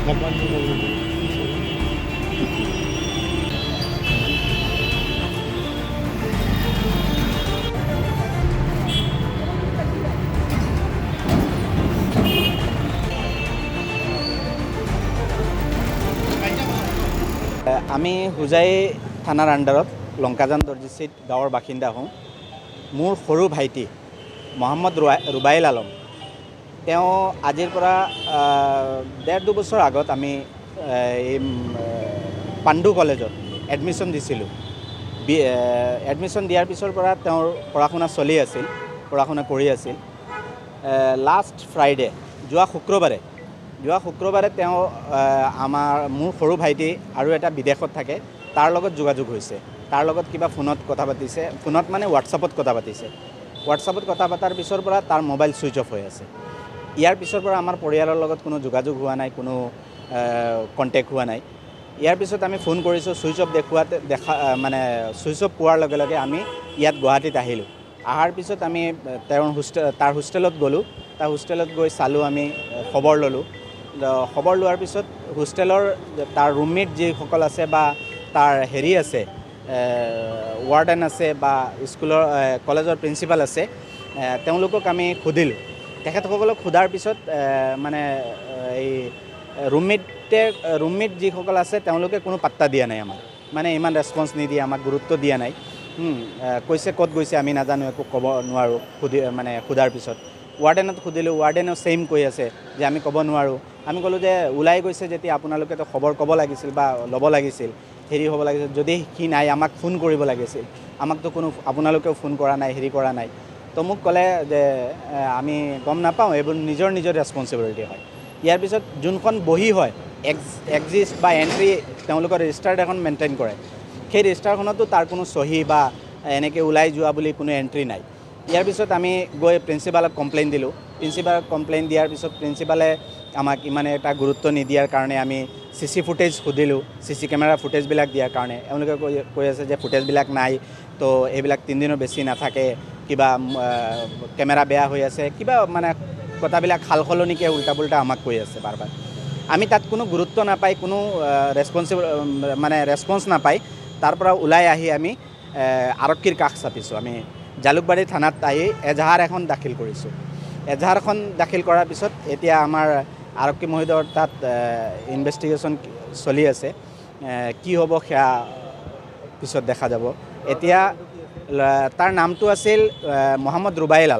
আমি হুজাই থানাৰ আণ্ডাৰত লংকাজান দৰ্জিচিত গাঁৱৰ বাসিন্দা হওঁ। মোৰ সৰু ভাইটি মহম্মদ ৰুবাইল আলম, তেওঁ আজিৰ পৰা 1.5-2 বছৰ আগত আমি এই পাণ্ডু কলেজত এডমিশ্যন দিছিলোঁ। এডমিশ্যন দিয়াৰ পিছৰ পৰা তেওঁৰ পঢ়া শুনা চলি আছিল, পঢ়া শুনা কৰি আছিল। লাষ্ট ফ্ৰাইডে যোৱা শুক্ৰবাৰে তেওঁ মোৰ সৰু ভাইটি আৰু এটা বিদেশত থাকে, তাৰ লগত যোগাযোগ হৈছে। তাৰ লগত কিবা ফোনত কথা পাতিছে, ফোনত মানে হোৱাটছআপত কথা পাতিছে। হোৱাটছআপত কথা পতাৰ পিছৰ পৰা তাৰ মোবাইল ছুইচ অফ হৈ আছে। ইয়াৰ পিছৰ পৰা আমাৰ পৰিয়ালৰ লগত কোনো যোগাযোগ হোৱা নাই, কোনো কণ্টেক্ট হোৱা নাই। ইয়াৰ পিছত আমি ফোন কৰিছোঁ, ছুইচ অফ ছুইচ অফ পোৱাৰ লগে লগে আমি ইয়াত গুৱাহাটীত আহিলোঁ। অহাৰ পিছত আমি তাৰ হোষ্টেলত গ'লোঁ। তাৰ হোষ্টেলত গৈ চালোঁ, আমি খবৰ ল'লোঁ। খবৰ লোৱাৰ পিছত হোষ্টেলৰ তাৰ ৰুমমেট যিসকল আছে বা তাৰ হেৰি আছে, ৱাৰ্ডেন আছে বা কলেজৰ প্ৰিন্সিপাল আছে, তেওঁলোকক আমি সুধিলোঁ। তেখেতসকলক সোধাৰ পিছত এই ৰুমমেট যিসকল আছে তেওঁলোকে কোনো পাত্তা দিয়া নাই আমাক, মানে ইমান ৰেছপন্স নিদিয়ে, আমাক গুৰুত্ব দিয়া নাই। কৈছে ক'ত গৈছে আমি নাজানো, একো ক'ব নোৱাৰোঁ সোধাৰ পিছত। ৱাৰ্ডেনত সুধিলোঁ, ৱাৰ্ডেনেও ছেইম কৈ আছে যে আমি ক'ব নোৱাৰোঁ। আমি ক'লোঁ যে ওলাই গৈছে যেতিয়া আপোনালোকেতো খবৰ ক'ব লাগিছিল বা ল'ব লাগিছিল, হেৰি হ'ব লাগিছিল। যদি সি নাই, আমাক ফোন কৰিব লাগিছিল, আমাকতো আপোনালোকেও ফোন কৰা নাই, হেৰি কৰা নাই। তো মোক ক'লে যে আমি গম নাপাওঁ, এইবোৰ নিজৰ ৰেছপন্সিবিলিটি হয়। ইয়াৰ পিছত যোনখন বহী হয়, এক্সিষ্ট বা এণ্ট্ৰি, তেওঁলোকৰ ৰেজিষ্টাৰ্ড এখন মেইনটেইন কৰে। সেই ৰেজিষ্টাৰখনতো তাৰ কোনো চহী বা এনেকৈ ওলাই যোৱা বুলি কোনো এণ্ট্ৰি নাই। ইয়াৰ পিছত আমি গৈ প্ৰিন্সিপালক কমপ্লেইন দিলোঁ। প্ৰিন্সিপালক কমপ্লেইন দিয়াৰ পিছত প্ৰিন্সিপালে আমাক ইমান এটা গুৰুত্ব নিদিয়াৰ কাৰণে আমি CC ফুটেজ সুধিলোঁ, CC কেমেৰা ফুটেজবিলাক দিয়াৰ কাৰণে। এওঁলোকে কৈ আছে যে ফুটেজবিলাক নাই, তো এইবিলাক 3 দিনৰ বেছি নাথাকে, কিবা কেমেৰা বেয়া হৈ আছে, কিবা কথাবিলাক সালসলনিকৈ উল্টা পুল্টা আমাক কৈ আছে বাৰ বাৰ। আমি তাত কোনো গুৰুত্ব নাপাই, কোনো ৰেছপন্স নাপাই তাৰ পৰা ওলাই আহি আমি আৰক্ষীৰ কাষ চাপিছোঁ। আমি জালুকবাৰী থানাত আহি এজাহাৰ এখন দাখিল কৰিছোঁ। এজাহাৰখন দাখিল কৰাৰ পিছত এতিয়া আমাৰ আৰক্ষী মহোদয়ৰ তাত ইনভেষ্টিগেশ্যন চলি আছে। কি হ'ব সেয়া পিছত দেখা যাব। এতিয়া তাৰ নামটো আছিল মহম্মদ ৰুবাইল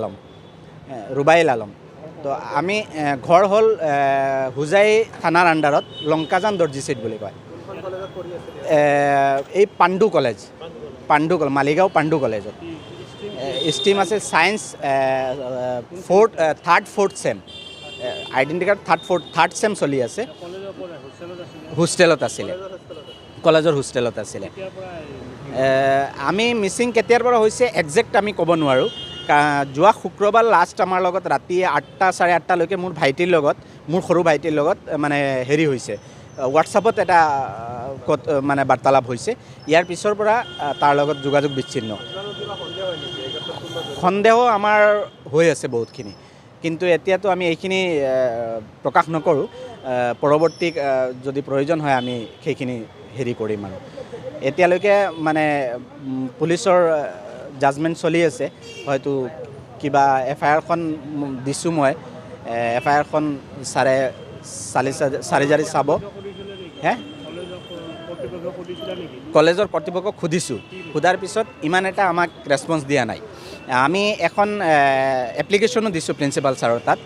আলম। তো আমি ঘৰ হ'ল হুজাই থানাৰ আণ্ডাৰত লংকাজান দৰ্জিচিট বুলি কয়। এই পাণ্ডু কলেজ, মালিগাঁও পাণ্ডু কলেজত। ষ্ট্ৰীম আছে science, third fourth same. Identity card third sem চলি আছে। হোষ্টেলত আছিলে, কলেজৰ হোষ্টেলত আছিলে। আমি মিচিং কেতিয়াৰ পৰা হৈছে একজেক্ট আমি ক'ব নোৱাৰোঁ। যোৱা শুক্ৰবাৰ লাষ্ট আমাৰ লগত ৰাতি 8টা 8:30লৈকে মোৰ সৰু ভাইটিৰ লগত হেৰি হৈছে, হোৱাটছআপত এটা বাৰ্তালাপ হৈছে। ইয়াৰ পিছৰ পৰা তাৰ লগত যোগাযোগ বিচ্ছিন্ন। সন্দেহ আমাৰ হৈ আছে বহুতখিনি, কিন্তু এতিয়াতো আমি এইখিনি প্ৰকাশ নকৰোঁ। পৰৱৰ্তী যদি প্ৰয়োজন হয় আমি সেইখিনি হেৰি কৰিম। আৰু এতিয়ালৈকে পুলিচৰ জাজমেণ্ট চলি আছে। হয়তো কিবা FIR-খন দিছোঁ মই, FIR-খন চাৰি চাব। কলেজৰ কৰ্তৃপক্ষক সুধিছোঁ, সোধাৰ পিছত ইমান এটা আমাক ৰেছপন্স দিয়া নাই। আমি এখন এপ্লিকেশ্যনো দিছোঁ প্ৰিন্সিপাল ছাৰৰ তাত।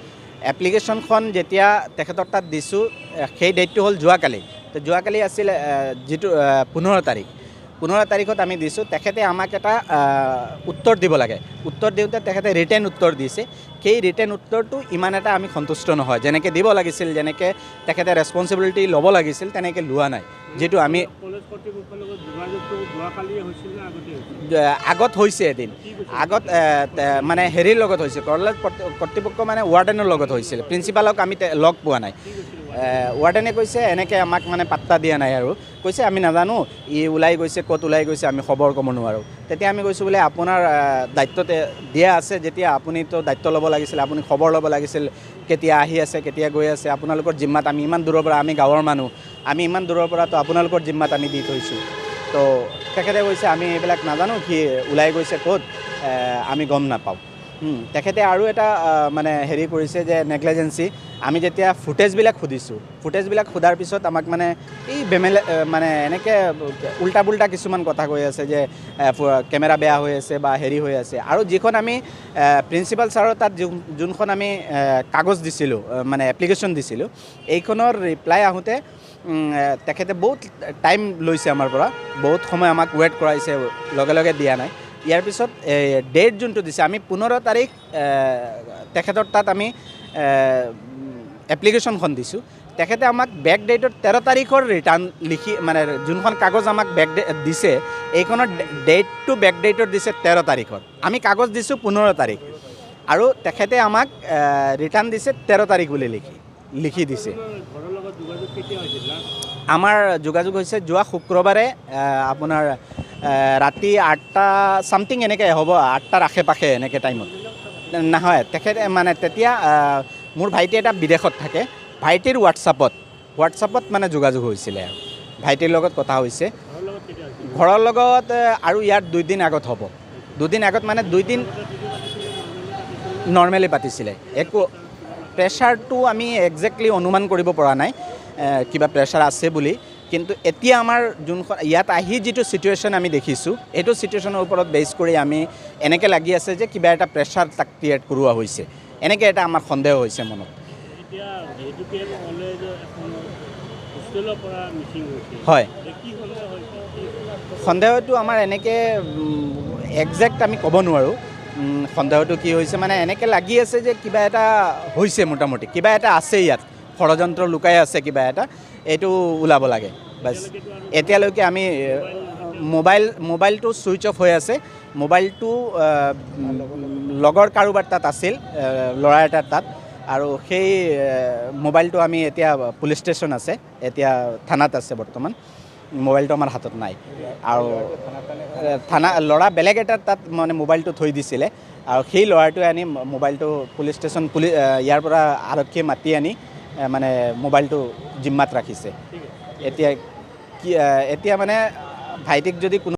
এপ্লিকেশ্যনখন যেতিয়া তেখেতৰ তাত দিছোঁ, সেই ডেটটো হ'ল যোৱাকালি আছিল যিটো 15 তাৰিখত আমি দিছোঁ। তেখেতে আমাক এটা উত্তৰ দিব লাগে। উত্তৰ দিওঁতে তেখেতে ৰিটেন উত্তৰ দিছে। সেই ৰিটেন উত্তৰটো ইমান এটা আমি সন্তুষ্ট নহয়। যেনেকৈ দিব লাগিছিল, যেনেকৈ তেখেতে ৰেছপন্সিবিলিটি ল'ব লাগিছিল, তেনেকৈ লোৱা নাই। যিটো আমি আগত হৈছে এদিন আগত হেৰিৰ লগত হৈছে, কলেজ কৰ্তৃপক্ষ ৱাৰ্ডেনৰ লগত হৈছিল। প্ৰিন্সিপালক আমি লগ পোৱা নাই। ৱাৰ্ডেনে কৈছে এনেকৈ আমাক পাত্তা দিয়া নাই, আৰু কৈছে আমি নাজানো ই ওলাই গৈছে, ক'ত ওলাই গৈছে আমি খবৰ ক'ব নোৱাৰোঁ। তেতিয়া আমি কৈছোঁ বোলে আপোনাৰ দায়িত্ব দিয়া আছে, যেতিয়া আপুনিতো দায়িত্ব ল'ব লাগিছিল, আপুনি খবৰ ল'ব লাগিছিল কেতিয়া আহি আছে, কেতিয়া গৈ আছে, আপোনালোকৰ জিম্মাত আমি ইমান দূৰৰ পৰা, আমি গাঁৱৰ মানুহ, আমি ইমান দূৰৰ পৰা তো আপোনালোকৰ জিম্মাত আমি দি থৈছোঁ। তো তেখেতে কৈছে আমি এইবিলাক নাজানো, সি ওলাই গৈছে ক'ত আমি গম নাপাওঁ। তেখেতে আৰু এটা মানে হেৰি কৰিছে যে নেগলিজেঞ্চি। আমি যেতিয়া ফুটেজবিলাক সুধিছোঁ, ফুটেজবিলাক সোধাৰ পিছত আমাক মানে এই বেমেলে মানে এনেকৈ উল্টা পুল্টা কিছুমান কথা কৈ আছে যে কেমেৰা বেয়া হৈ আছে বা হেৰি হৈ আছে। আৰু যিখন আমি প্ৰিন্সিপাল ছাৰৰ তাত যোনখন আমি কাগজ দিছিলোঁ, মানে এপ্লিকেশ্যন দিছিলোঁ, এইখনৰ ৰিপ্লাই আহোঁতে তেখেতে বহুত টাইম লৈছে আমাৰ পৰা, বহুত সময় আমাক ৱেইট কৰাইছে, লগে লগে দিয়া নাই। ইয়াৰ পিছত ডেট যোনটো দিছে, আমি 15 তাৰিখ তেখেতৰ তাত আমি এপ্লিকেশ্যনখন দিছোঁ। তেখেতে আমাক বেক ডেটৰ 13 তাৰিখৰ ৰিটাৰ্ণ লিখি, মানে যোনখন কাগজ আমাক বেক দিছে, এইখনৰ ডেটটো বেক ডেটৰ দিছে 13 তাৰিখৰ। আমি কাগজ দিছোঁ 15 তাৰিখ, আৰু তেখেতে আমাক ৰিটাৰ্ণ দিছে 13 তাৰিখ বুলি লিখি দিছে। আমাৰ যোগাযোগ হৈছে যোৱা শুক্ৰবাৰে আপোনাৰ ৰাতি 8টা ছামথিং এনেকৈ হ'ব, 8টাৰ আশে পাশে এনেকৈ টাইমত নহয়। তেখেতে মানে তেতিয়া মোৰ ভাইটি এটা বিদেশত থাকে, ভাইটিৰ হোৱাটছআপত মানে যোগাযোগ হৈছিলে, আৰু ভাইটিৰ লগত কথা হৈছে। ঘৰৰ লগত আৰু ইয়াৰ 2 দিন আগত হ'ব, 2 দিন আগত মানে 2 দিন নৰ্মেলি পাতিছিলে। একো প্ৰেছাৰটো আমি একজেক্টলি অনুমান কৰিব পৰা নাই কিবা প্ৰেছাৰ আছে বুলি। কিন্তু এতিয়া আমাৰ যোনখন ইয়াত আহি যিটো ছিটুৱেশ্যন আমি দেখিছোঁ, এইটো ছিটুৱেশ্যনৰ ওপৰত বেছ কৰি আমি এনেকৈ লাগি আছে যে কিবা এটা প্ৰেছাৰ তাক ক্ৰিয়েট কৰোৱা হৈছে, এনেকৈ এটা আমাৰ সন্দেহ হৈছে মনত। হয়, সন্দেহটো আমাৰ এনেকৈ একজেক্ট আমি ক'ব নোৱাৰোঁ সন্দেহটো কি হৈছে, মানে এনেকৈ লাগি আছে যে কিবা এটা হৈছে, মোটামুটি কিবা এটা আছে ইয়াত, ষড়যন্ত্ৰ লুকাই আছে কিবা এটা, এইটো ওলাব লাগে বাছ। এতিয়ালৈকে আমি মোবাইলটো ছুইচ অফ হৈ আছে। মোবাইলটো লগৰ কাৰোবাৰ তাত আছিল, ল'ৰা এটাৰ তাত, আৰু সেই মোবাইলটো আমি এতিয়া পুলিচ ষ্টেচন আছে, এতিয়া থানাত আছে বৰ্তমান, মোবাইলটো আমাৰ হাতত নাই। আৰু ল'ৰা বেলেগ এটাৰ তাত মানে মোবাইলটো থৈ দিছিলে, আৰু সেই ল'ৰাটোৱে আনি মোবাইলটো পুলিচ ষ্টেচন ইয়াৰ পৰা আৰক্ষীয়ে মাতি আনি মানে মোবাইলটো জিম্মাত ৰাখিছে। এতিয়া মানে ভাইটিক যদি কোনো